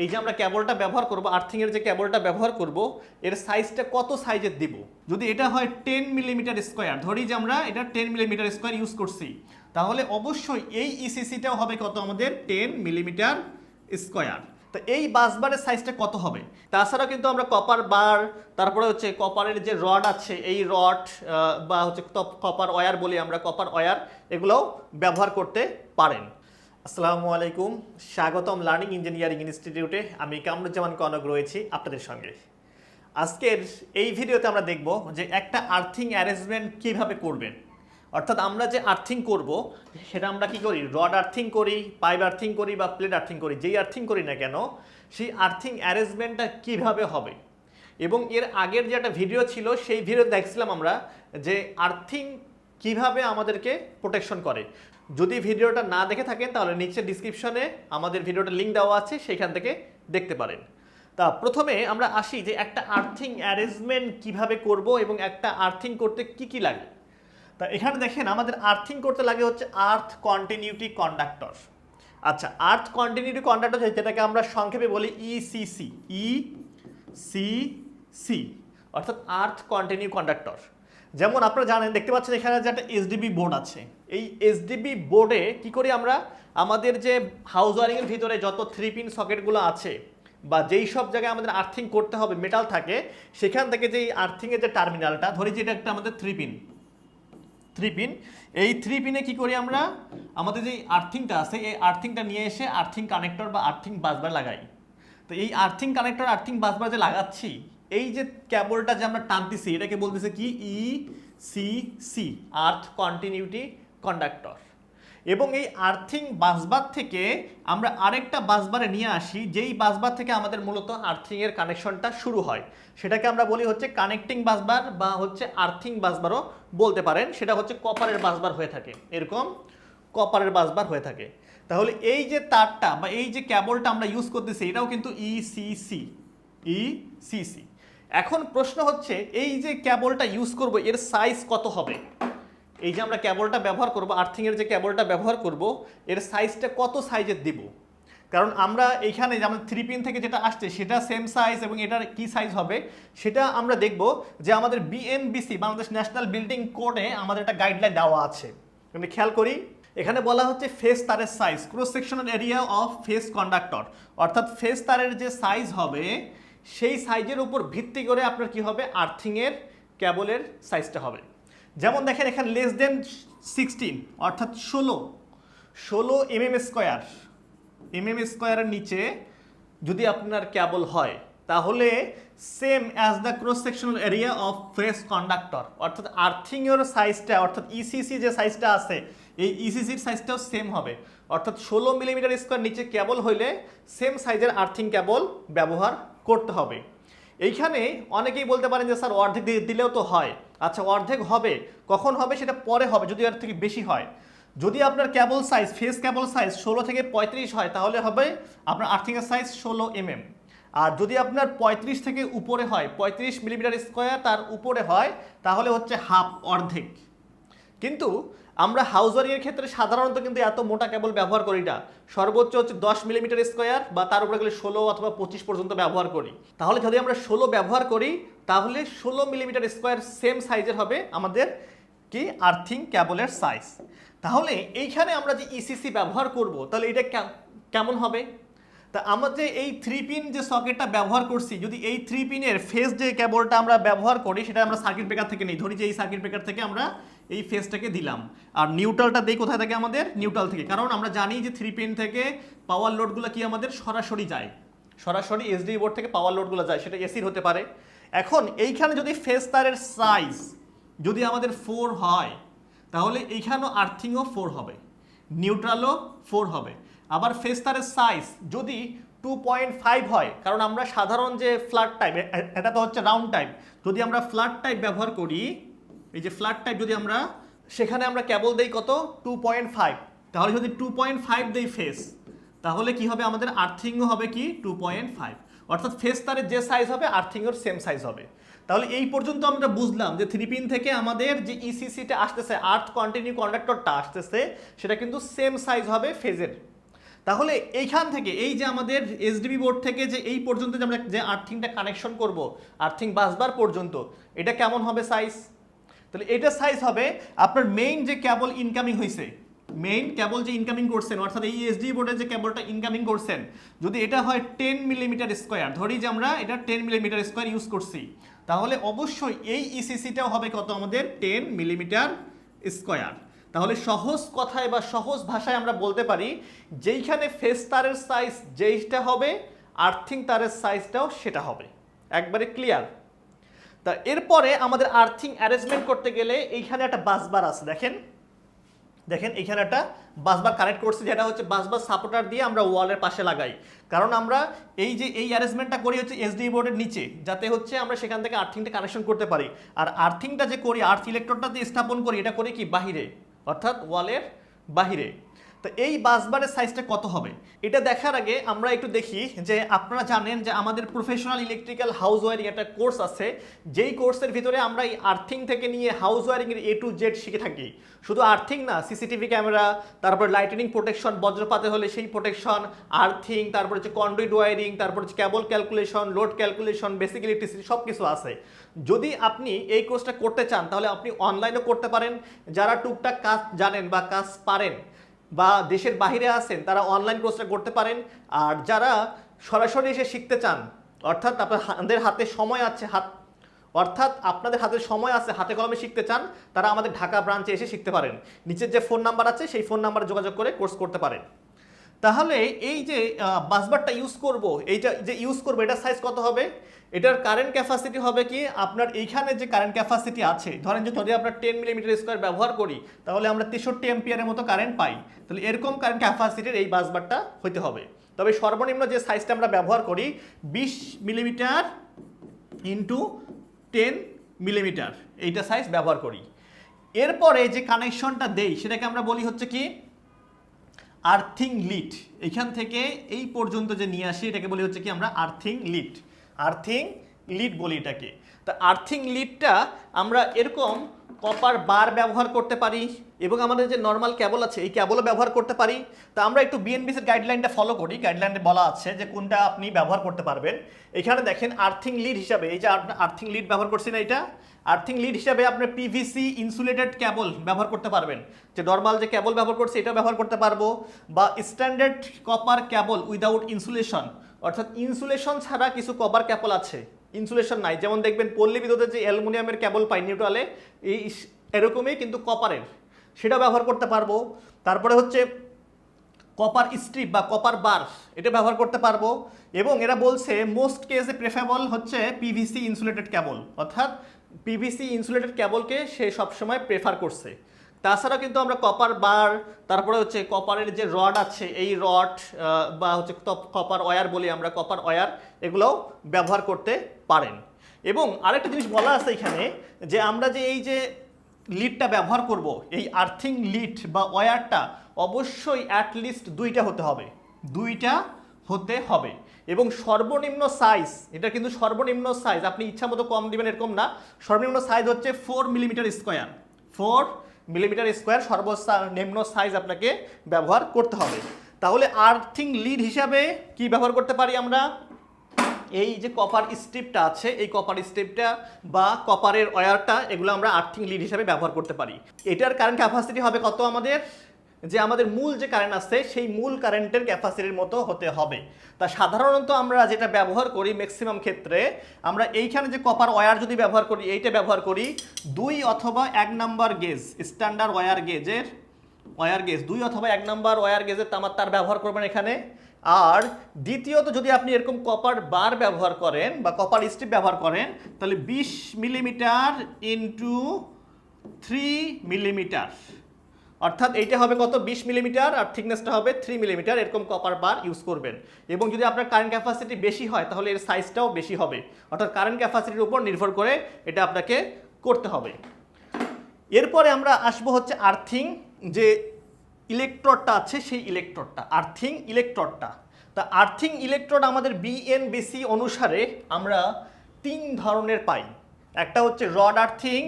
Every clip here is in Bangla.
এই যে আমরা কেবলটা ব্যবহার করব, আর্থিংয়ের যে কেবলটা ব্যবহার করব, এর সাইজটা কত সাইজের দিব। যদি এটা হয় 10 মিলিমিটার স্কোয়ার, ধরি যে আমরা এটা 10 মিলিমিটার স্কোয়ার ইউজ করছি, তাহলে অবশ্যই এই ইসিসিটাও হবে কত আমাদের 10 মিলিমিটার স্কোয়ার। তো এই বাসবারের সাইজটা কত হবে। তাছাড়া কিন্তু আমরা কপার বার, তারপরে হচ্ছে কপারের যে রড আছে, এই রড বা হচ্ছে কপার ওয়্যার বলি আমরা, কপার ওয়্যার, এগুলোও ব্যবহার করতে পারেন। আসসালামু আলাইকুম, স্বাগতম লার্নিং ইঞ্জিনিয়ারিং ইনস্টিটিউটে। আমি কামরুজ্জামান কনক রয়েছি আপনাদের সঙ্গে। আজকের এই ভিডিওতে আমরা দেখব যে একটা আর্থিং অ্যারেঞ্জমেন্ট কিভাবে করবেন। অর্থাৎ আমরা যে আর্থিং করব সেটা আমরা কি করি, রড আর্থিং করি, পাইপ আর্থিং করি বা প্লেট আর্থিং করি, যেই আর্থিং করি না কেন সেই আর্থিং অ্যারেঞ্জমেন্টটা কিভাবে হবে। এবং এর আগের যে একটা ভিডিও ছিল সেই ভিডিও দেখছিলাম আমরা যে আর্থিং কিভাবে আমাদেরকে প্রোটেকশন করে। যদি ভিডিওটা না দেখে থাকেন তাহলে নিচে ডিসক্রিপশনে আমাদের ভিডিওটা লিঙ্ক দেওয়া আছে, সেখান থেকে দেখতে পারেন। তা প্রথমে আমরা আসি যে একটা আর্থিং অ্যারেঞ্জমেন্ট কিভাবে করব এবং একটা আর্থিং করতে কি কি লাগে। তা এখানে দেখেন আমাদের আর্থিং করতে লাগে হচ্ছে আর্থ কন্টিনিউটি কন্ডাক্টর। আচ্ছা, আর্থ কন্টিনিউটি কন্ডাক্টর যেটাকে আমরা সংক্ষেপে বলি ইসিসি, ইসিসি অর্থাৎ আর্থ কন্টিনিউ কন্ডাক্টর। যেমন আপনারা জানেন, দেখতে পাচ্ছেন এখানে যে একটা এসডিবি বোর্ড আছে। এই এসডিবি বোর্ডে কি করি আমরা, আমাদের যে হাউস ওয়ারিংয়ের ভিতরে যত 3 পিন সকেটগুলো আছে বা যেই সব জায়গায় আমাদের আর্থিং করতে হবে মেটাল থাকে, সেখান থেকে যে আর্থিংয়ের যে টার্মিনালটা, ধরি যে এটা একটা আমাদের 3 পিন, এই 3 পিনে কি করি আমরা, আমাদের যে আর্থিংটা আছে এই আর্থিংটা নিয়ে এসে আর্থিং কানেক্টর বা আর্থিং বাসবার লাগাই। তো এই আর্থিং কানেক্টর আর্থিং বাসবার যে লাগাচ্ছি, এই যে কেবলটা যে আমরা টানতেছি এটাকে বলতেছে কি ইসিসি, আর্থ কন্টিনিউটি কন্ডাক্টর। এবং এই আর্থিং বাসবার থেকে আমরা আরেকটা বাসবারে নিয়ে আসি, যেই বাসবার থেকে আমাদের মূলত আর্থিংয়ের কানেকশনটা শুরু হয়। সেটাকে আমরা বলি হচ্ছে কানেক্টিং বাসবার বা হচ্ছে আর্থিং বাসবারও বলতে পারেন। সেটা হচ্ছে কপারের বাসবার হয়ে থাকে, এরকম কপারের বাসবার হয়ে থাকে। তাহলে এই যে তারটা বা এই যে কেবলটা আমরা ইউজ করতেছি এটাও কিন্তু ইসিসি। এখন প্রশ্ন হচ্ছে এই যে কেবলটা ইউজ করব এর সাইজ কত হবে। এই যে আমরা কেবলটা ব্যবহার করব, আর্থিংয়ের যে কেবলটা ব্যবহার করব, এর সাইজটা কত সাইজের দিব। কারণ আমরা এইখানে যে আমাদের 3 পিন থেকে যেটা আসছে সেটা সেম সাইজ, এবং এটার কি সাইজ হবে সেটা আমরা দেখব যে আমাদের বিএনবিসি, বাংলাদেশ ন্যাশনাল বিল্ডিং কোডে আমাদের একটা গাইডলাইন দেওয়া আছে। আমি খেয়াল করি, এখানে বলা হচ্ছে ফেস তারের size, cross sectional area of face conductor, অর্থাৎ ফেস তারের যে সাইজ হবে সেই সাইজের উপর ভিত্তি করে আপনার কি হবে, আর্থিংয়ের কেবলের সাইজটা হবে। যেমন দেখেন এখানে লেস দেন 16 অর্থাৎ 16 স্কোয়ারের নিচে যদি আপনার কেবল হয় তাহলে same as the cross sectional area of face conductor, অর্থাৎ আর্থিংয়ের সাইজটা, অর্থাৎ ইসিসি যে সাইজটা আছে এই ইসিসির সাইজটাও সেম হবে। অর্থাৎ 16 মিলিমিটার স্কোয়ার নিচে কেবল হইলে সেম সাইজের আর্থিং কেবল ব্যবহার করতে হবে। এইখানে অনেকেই বলতে পারেন যে স্যার অর্ধেক দিলেও তো হয়। আচ্ছা, অর্ধেক হবে, কখন হবে সেটা পরে হবে যদি এর থেকে বেশি হয়। যদি আপনার কেবল সাইজ, ফেস কেবল সাইজ 16 থেকে 35 হয় তাহলে হবে আপনার আর্থিংয়ের সাইজ 16 আর যদি আপনার 35 থেকে উপরে হয়, 35 মিলিমিটার স্কোয়ার তার উপরে হয়, তাহলে হচ্ছে হাফ, অর্ধেক। কিন্তু আমরা হাউস ওয়ারিংয়ের ক্ষেত্রে সাধারণত কিন্তু এত মোটা কেবল ব্যবহার করি না, সর্বোচ্চ হচ্ছে 10 মিলিমিটার স্কোয়ার বা তার উপরে গেলে 16 অথবা 25 পর্যন্ত ব্যবহার করি। তাহলে যদি আমরা 16 ব্যবহার করি তাহলে 16 মিলিমিটার স্কোয়ার সেম সাইজের হবে আমাদের কি আর্থিং কেবলের সাইজ। তাহলে এইখানে আমরা যে ইসিসি ব্যবহার করব তাহলে এটা কেমন হবে। তা আমরা যে এই 3 পিন যে সকেটটা ব্যবহার করছি, যদি এই 3 পিনের ফেস যে কেবলটা আমরা ব্যবহার করি সেটা আমরা সার্কিট ব্রেকার থেকে নিই, ধরি যে এই সার্কিট ব্রেকার থেকে আমরা এই ফেসটাকে দিলাম, আর নিউট্রালটা দেই কোথায় থাকে, আমাদের নিউট্রাল থেকে। কারণ আমরা জানি যে 3 পিন থেকে পাওয়ার লোডগুলো কি আমাদের সরাসরি যায়, সরাসরি এসডি বোর্ড থেকে পাওয়ার লোডগুলো যায়, সেটা এসির হতে পারে। এখন এইখানে যদি ফেস তারের সাইজ যদি আমাদের 4 হয় তাহলে এইখানেও আর্থিংও 4 হবে, নিউট্রালও 4 হবে। আবার ফেস তারের সাইজ যদি 2.5 হয়, কারণ আমরা সাধারণ যে ফ্ল্যাট টাইপ, এটা তো হচ্ছে রাউন্ড টাইপ, যদি আমরা ফ্ল্যাট টাইপ ব্যবহার করি, এই যে ফ্ল্যাট টাইপ যদি আমরা, সেখানে আমরা কেবল দেই কত 2.5, তাহলে যদি 2.5 দেই ফেস, তাহলে কি হবে আমাদের আর্থিংও হবে কি 2.5, অর্থাৎ ফেস তারের যে সাইজ হবে আর্থিংয়ের সেম সাইজ হবে। তাহলে এই পর্যন্ত আমরা বুঝলাম যে 3 পিন থেকে আমাদের যে ইসিসিটা আসতেছে, আর্থ কন্টিনিউ কন্ডাক্টরটা আসতেছে, সেটা কিন্তু সেম সাইজ হবে ফেজের। তাহলে এইখান থেকে এই যে আমাদের এসডিবি বোর্ড থেকে যে এই পর্যন্ত যে আমরা যে আর্থিংটা কানেকশন করব আর্থিং বাসবার পর্যন্ত, এটা কেমন হবে সাইজ? তাহলে এটা সাইজ হবে আপনার মেইন যে কেবল ইনকামিং হয়েছে, মেইন কেবল যে ইনকামিং করছেন অর্থাৎ এই এসডিবি বোর্ডে যে কেবলটা ইনকামিং করছেন, যদি এটা হয় 10 মিলিমিটার স্কোয়ার, ধরি যে আমরা এটা 10 মিলিমিটার স্কোয়ার ইউজ করছি, তাহলে অবশ্যই এই ইসিসিটাও হবে কত আমাদের 10 মিলিমিটার স্কোয়ার। তাহলে সহজ কথায় বা সহজ ভাষায় আমরা বলতে পারি যেইখানে ফেস তারের সাইজ যেইটা হবে আর্থিং তারের সাইজটাও সেটা হবে। একবারে ক্লিয়ার? তা এরপরে আমাদের আর্থিং অ্যারেঞ্জমেন্ট করতে গেলে এইখানে একটা বাসবার আছে, দেখেন দেখেন এইখানে একটা বাসবার কানেক্ট করছি, যেটা হচ্ছে বাসবার সাপোর্টার দিয়ে আমরা ওয়ালের পাশে লাগাই, কারণ আমরা এই যে এই অ্যারেঞ্জমেন্টটা করি হচ্ছে এসডি বোর্ডের নিচে, যাতে হচ্ছে আমরা সেখান থেকে আর্থিংটা কানেকশন করতে পারি। আর আর্থিংটা যে করি, আর্থ ইলেকট্রোডটা দিয়ে স্থাপন করি, এটা করি কি বাহিরে, অর্থাৎ ওয়ালের বাহিরে। তো এই বাসবারের সাইজটা কত হবে এটা দেখার আগে আমরা একটু দেখি যে আপনারা জানেন যে আমাদের প্রফেশনাল ইলেকট্রিক্যাল হাউস ওয়ারিং একটা কোর্স আছে, যেই কোর্সের ভিতরে আমরা এই আর্থিং থেকে নিয়ে হাউস ওয়ারিংয়ের A to Z শিখে থাকি। শুধু আর্থিং না, সিসিটিভি ক্যামেরা, তারপর লাইটেনিং প্রোটেকশন, বজ্রপাতে হলে সেই প্রোটেকশন, আর্থিং, তারপর হচ্ছে কন্ডুইট ওয়ারিং, তারপর হচ্ছে cable calculation, load calculation, basic electricity, সব কিছু আছে। যদি আপনি এই কোর্সটা করতে চান তাহলে আপনি অনলাইনেও করতে পারেন, যারা টুকটাক কাজ জানেন বা কাজ পারেন বা দেশের বাইরে আছেন তারা অনলাইন কোর্সটা করতে পারেন। আর যারা সরাসরি এসে শিখতে চান, অর্থাৎ আপনাদের হাতে সময় আছে, আপনাদের হাতে সময় আছে, হাতে কলমে শিখতে চান, তারা আমাদের ঢাকা ব্রাঞ্চে এসে শিখতে পারেন। নিচের যে ফোন নাম্বার আছে সেই ফোন নাম্বারে যোগাযোগ করে কোর্স করতে পারেন। তাহলে এই যে বাসবারটা ইউজ করব, এইটা যে ইউজ করবো এটার সাইজ কত হবে? এটার কারেন্ট ক্যাপাসিটি হবে কি আপনার এইখানে যে কারেন্ট ক্যাপাসিটি আছে, ধরেন যে যদি আমরা 10 মিলিমিটার স্কোয়ার ব্যবহার করি তাহলে আমরা 63 এম্পিয়ারের মতো কারেন্ট পাই। তাহলে এরকম কারেন্ট ক্যাপাসিটির এই বাসবারটা হইতে হবে। তবে সর্বনিম্ন যে সাইজটা আমরা ব্যবহার করি 20 মিলিমিটার ইন্টু 10 মিলিমিটার, এইটা সাইজ ব্যবহার করি। এরপরে যে কানেকশনটা দেই সেটাকে আমরা বলি হচ্ছে কি আর্থিং লিড। এখান থেকে এই পর্যন্ত যে নিয়ে আসি এটাকে বলি হচ্ছে কি আমরা আর্থিং লিড, আর্থিং লিড বলি এটাকে। তা আর্থিং লিডটা আমরা এরকম কপার বার ব্যবহার করতে পারি এবং আমাদের যে নর্মাল কেবল আছে এই কেবলও ব্যবহার করতে পারি। তা আমরা একটু বিএনবিসির গাইডলাইনটা ফলো করি। গাইডলাইনে বলা আছে যে কোনটা আপনি ব্যবহার করতে পারবেন। এখানে দেখেন আর্থিং লিড হিসাবে এই যে আর্থিং লিড ব্যবহার করছি না, এটা আর্থিং লিড হিসাবে আপনি পিভিসি ইনসুলেটেড কেবল ব্যবহার করতে পারবেন, যে নর্মাল যে কেবল ব্যবহার করছি এটা ব্যবহার করতে পারবো, বা স্ট্যান্ডার্ড কপার কেবল উইদাউট ইনসুলেশন, অর্থাৎ ইনসুলেশন ছাড়া কিছু কপার কেবল আছে, ইনসুলেশন নাই, যেমন দেখবেন পল্লী বিদ্যুতের যে অ্যালুমিনিয়ামের কেবল পাই নিউট্রালে, এই এরকমই কিন্তু কপারের, সেটা ব্যবহার করতে পারবো। তারপরে হচ্ছে কপার স্ট্রিপ বা কপার বার, এটা ব্যবহার করতে পারবো। এবং এরা বলছে মোস্ট কেসে প্রেফারেবল হচ্ছে পিভিসি ইনসুলেটেড কেবল, অর্থাৎ পিভিসি ইনসুলেটেড কেবলকে সে সবসময় প্রেফার করছে। তাছাড়া কিন্তু আমরা কপার বার, তারপরে হচ্ছে কপারের যে রড আছে এই রড বা হচ্ছে কপার ওয়্যার বলি আমরা, কপার ওয়্যার, এগুলোও ব্যবহার করতে পারেন। এবং আরেকটা জিনিস বলা আছে এখানে যে আমরা যে এই যে লিডটা ব্যবহার করব, এই আর্থিং লিড বা ওয়্যারটা অবশ্যই অ্যাটলিস্ট দুইটা হতে হবে, দুইটা হতে হবে। এবং সর্বনিম্ন সাইজ, এটা কিন্তু সর্বনিম্ন সাইজ, আপনি ইচ্ছা মতো কম দিবেন এরকম না, সর্বনিম্ন সাইজ হচ্ছে 4 মিলিমিটার স্কোয়ার, 4 মিলিমিটার স্কোয়ার সর্বনিম্ন সাইজ আপনাকে ব্যবহার করতে হবে। তাহলে আর্থিং লিড হিসাবে কি ব্যবহার করতে পারি আমরা? এই যে কপার স্ট্রিপটা আছে এই কপার স্ট্রিপটা বা কপারের ওয়্যারটা, এগুলো আমরা আর্থিং লিড হিসাবে ব্যবহার করতে পারি। এটার কারেন্ট ক্যাপাসিটি হবে কত আমাদের? যে আমাদের মূল যে কারেন্ট আছে সেই মূল কারেন্টের ক্যাপাসিটির মতো হতে হবে। তা সাধারণত আমরা যেটা ব্যবহার করি ম্যাক্সিমাম ক্ষেত্রে, আমরা এইখানে যে কপার ওয়্যার যদি ব্যবহার করি, এইটা ব্যবহার করি 2 অথবা 1 নাম্বার গেজ, স্ট্যান্ডার্ড ওয়্যার গেজের ওয়্যার গেজ 2 অথবা 1 নাম্বার ওয়্যার গেজের তামার তার ব্যবহার করবেন এখানে। আর দ্বিতীয়ত যদি আপনি এরকম কপার বার ব্যবহার করেন বা কপার স্ট্রিপ ব্যবহার করেন তাহলে 20 মিলিমিটার ইন্টু 3 মিলিমিটার, অর্থাৎ এইটা হবে কত 20 মিলিমিটার আর থিকনেসটা হবে 3 মিলিমিটার, এরকম কপার বার ইউজ করবেন। এবং যদি আপনার কারেন্ট ক্যাপাসিটি বেশি হয় তাহলে এর সাইজটাও বেশি হবে, অর্থাৎ কারেন্ট ক্যাপাসিটির উপর নির্ভর করে এটা আপনাকে করতে হবে। এরপরে আমরা আসবো হচ্ছে আর্থিং যে ইলেকট্রোডটা আছে সেই ইলেকট্রোডটা, আর্থিং ইলেকট্রোডটা। তা আর্থিং ইলেকট্রোড আমাদের বিএনবিসি অনুসারে আমরা 3 ধরনের পাই, একটা হচ্ছে রড আর্থিং,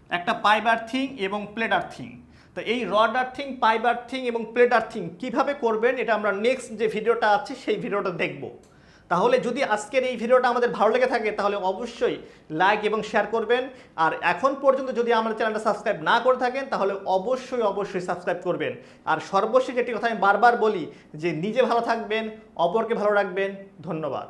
একটা পাইপ আর্থিং এবং প্লেট আর্থিং। তো এই রড আর্থিং, পাইপ আর্থিং এবং প্লেট আর্থিং কীভাবে করবেন এটা আমরা নেক্সট যে ভিডিওটা আছে সেই ভিডিওটা দেখব। তাহলে যদি আজকের এই ভিডিওটা আমাদের ভালো লেগে থাকে তাহলে অবশ্যই লাইক এবং শেয়ার করবেন। আর এখন পর্যন্ত যদি আমাদের চ্যানেলটা সাবস্ক্রাইব না করে থাকেন তাহলে অবশ্যই সাবস্ক্রাইব করবেন। আর সর্বশেষ একটি কথা আমি বারবার বলি যে নিজে ভালো থাকবেন, অপরকে ভালো রাখবেন। ধন্যবাদ।